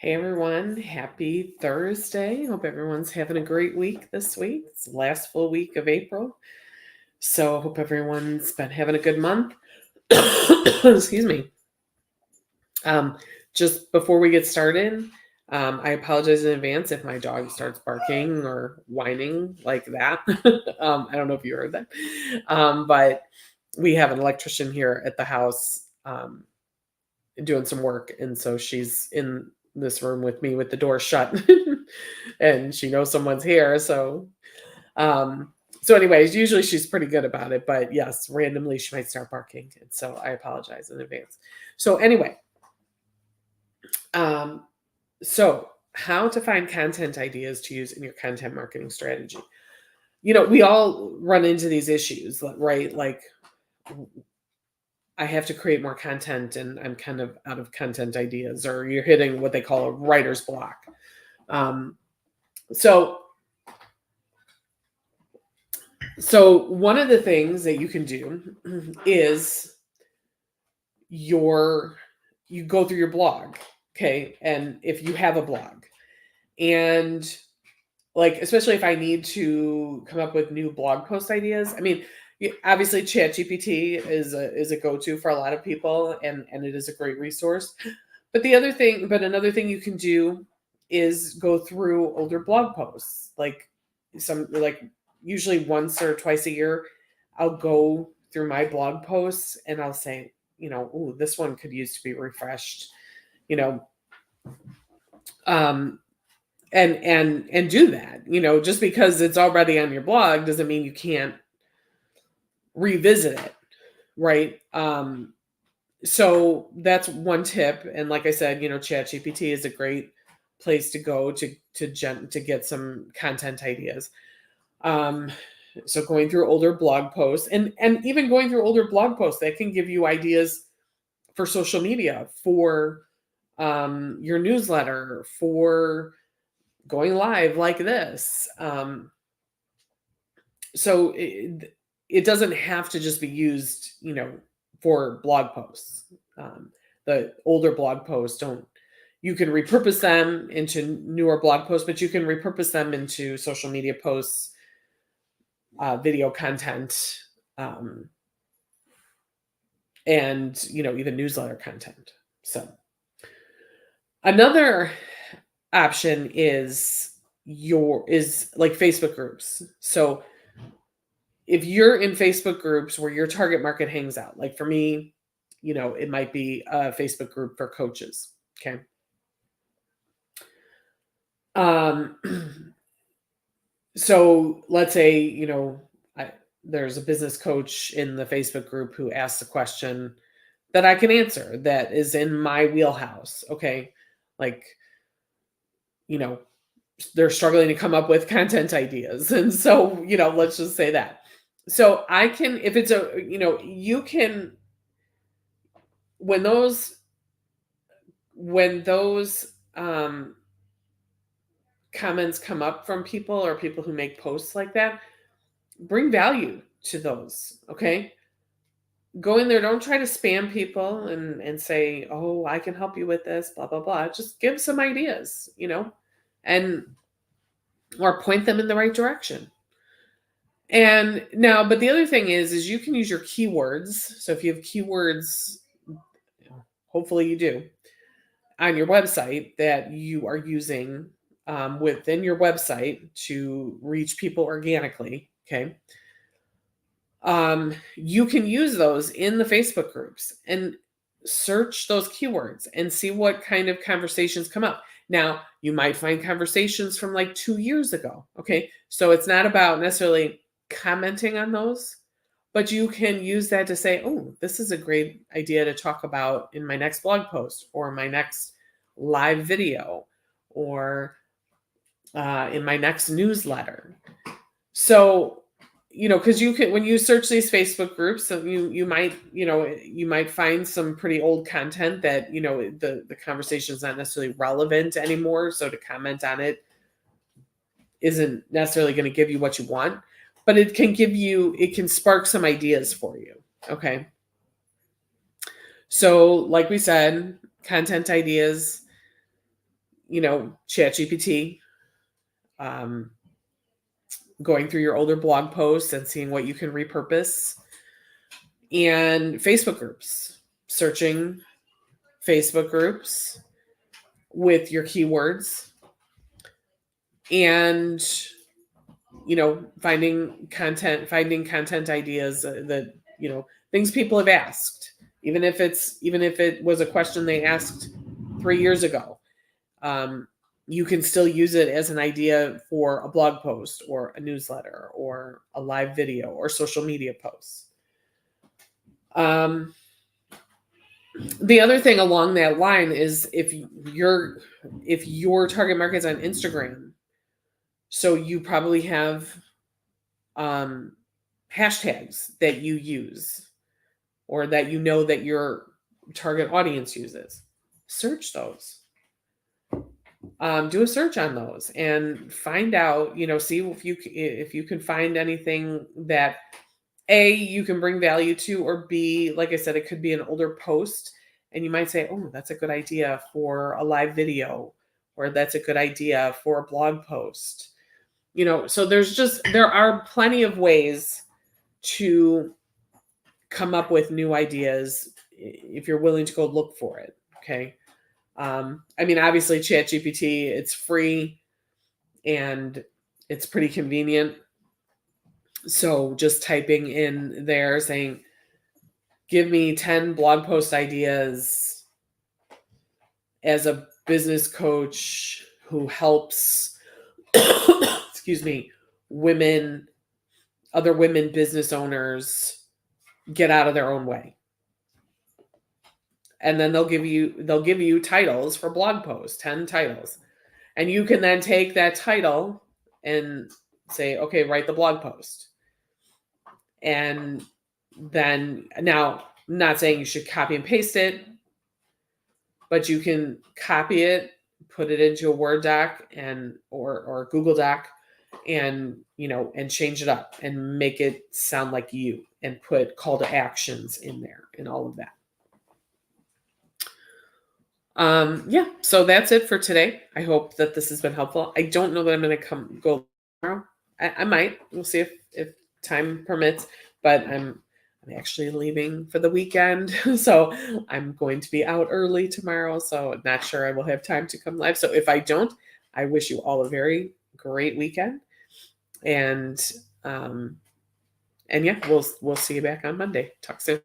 Hey everyone, happy Thursday. Hope everyone's having a great week this week. It's the last full week of April. So hope everyone's been having a good month. Excuse me. Just before we get started, I apologize in advance if my dog starts barking or whining like that. I don't know if you heard that. But we have an electrician here at the house doing some work, and so she's in this room with me with the door shut and she knows someone's here. So anyways, usually she's pretty good about it, but yes, randomly she might start barking, and so I apologize in advance. So anyway, so how to find content ideas to use in your content marketing strategy. We all run into these issues, right? Like, I have to create more content and I'm kind of out of content ideas, or you're hitting what they call a writer's block. So one of the things that you can do is you go through your blog, okay? And if you have a blog, and like, especially if I need to come up with new blog post ideas, I mean, obviously ChatGPT is a go-to for a lot of people, and it is a great resource. But another thing you can do is go through older blog posts. Like usually once or twice a year, I'll go through my blog posts and I'll say, oh, this one could use to be refreshed, um, and do that. Just because it's already on your blog doesn't mean you can't revisit it, right? So that's one tip. And like I said, ChatGPT is a great place to go to get some content ideas. So going through older blog posts, and even going through older blog posts, that can give you ideas for social media, for your newsletter, for going live like this. So it doesn't have to just be used, for blog posts. The older blog posts you can repurpose them into newer blog posts, but you can repurpose them into social media posts, video content, and even newsletter content. So another option is like Facebook groups. So if you're in Facebook groups where your target market hangs out, like for me, it might be a Facebook group for coaches. Okay. So let's say, there's a business coach in the Facebook group who asks a question that I can answer that is in my wheelhouse. Okay. Like, they're struggling to come up with content ideas. And so, let's just say that. So I can, if it's you can, when those comments come up from people, or people who make posts like that, bring value to those. Okay. Go in there. Don't try to spam people and say, oh, I can help you with this, blah, blah, blah. Just give some ideas, and or point them in the right direction. And now, but the other thing is you can use your keywords. So if you have keywords, hopefully you do, on your website that you are using within your website to reach people organically. Okay. You can use those in the Facebook groups and search those keywords and see what kind of conversations come up. Now, you might find conversations from like 2 years ago. Okay. So it's not about necessarily commenting on those, but you can use that to say, oh, this is a great idea to talk about in my next blog post, or my next live video, or in my next newsletter. So, because you can, when you search these Facebook groups, so you might find some pretty old content that, the conversation is not necessarily relevant anymore. So to comment on it isn't necessarily going to give you what you want, but it can spark some ideas for you. Okay. So like we said, content ideas, ChatGPT, going through your older blog posts and seeing what you can repurpose, and Facebook groups, searching Facebook groups with your keywords, and finding content ideas that things people have asked, even if it was a question they asked 3 years ago. You can still use it as an idea for a blog post or a newsletter or a live video or social media posts. The other thing along that line is if your target market is on Instagram, so you probably have hashtags that you use or that that your target audience uses. Search those. Do a search on those and find out, see if you can find anything that A, you can bring value to, or B, like I said, it could be an older post and you might say, oh, that's a good idea for a live video, or that's a good idea for a blog post. So there are plenty of ways to come up with new ideas if you're willing to go look for it. Okay. Obviously ChatGPT, it's free and it's pretty convenient. So just typing in there saying, give me 10 blog post ideas as a business coach who helps, excuse me, other women business owners get out of their own way. And then they'll give you titles for blog posts, 10 titles. And you can then take that title and say, okay, write the blog post. And then, now, I'm not saying you should copy and paste it, but you can copy it, put it into a Word doc or Google Doc, and change it up and make it sound like you, and put call to actions in there and all of that. So that's it for today. I hope that this has been helpful. I don't know that I'm going to go tomorrow. I might. We'll see if time permits, but I'm actually leaving for the weekend. So I'm going to be out early tomorrow. So I'm not sure I will have time to come live. So if I don't, I wish you all a very great weekend. And yeah, we'll see you back on Monday. Talk soon.